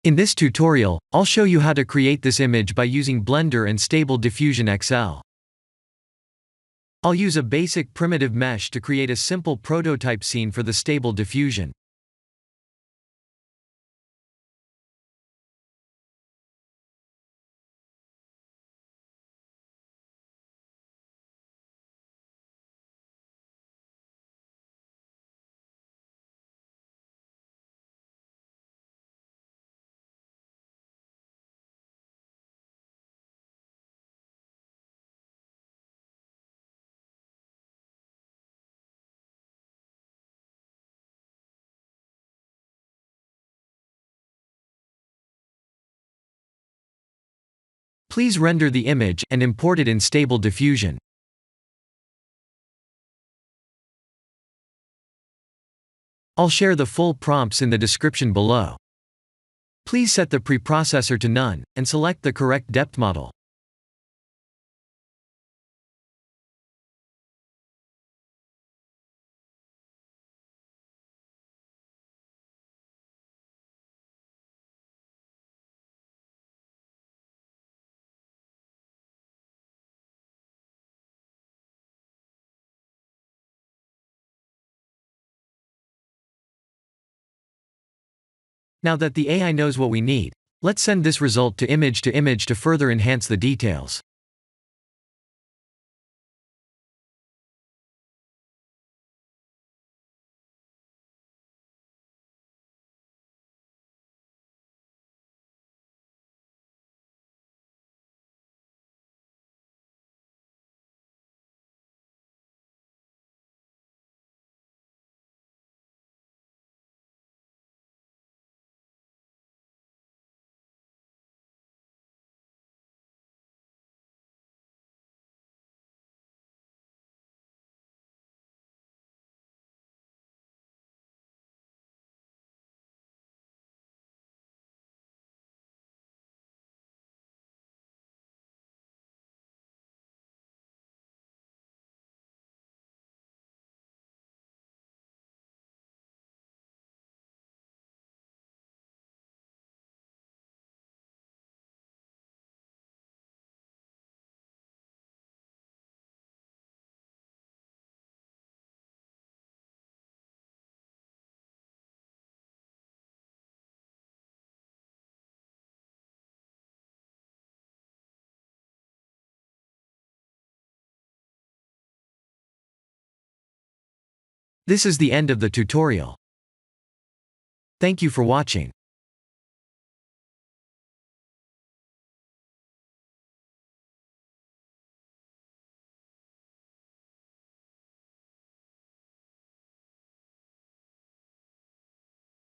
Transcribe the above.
In this tutorial, I'll show you how to create this image by using Blender and Stable Diffusion XL. I'll use a basic primitive mesh to create a simple prototype scene for the Stable Diffusion. Please render the image and import it in Stable Diffusion. I'll share the full prompts in the description below. Please set the preprocessor to none, and select the correct depth model. Now that the AI knows what we need, let's send this result to image to further enhance the details. This is the end of the tutorial. Thank you for watching.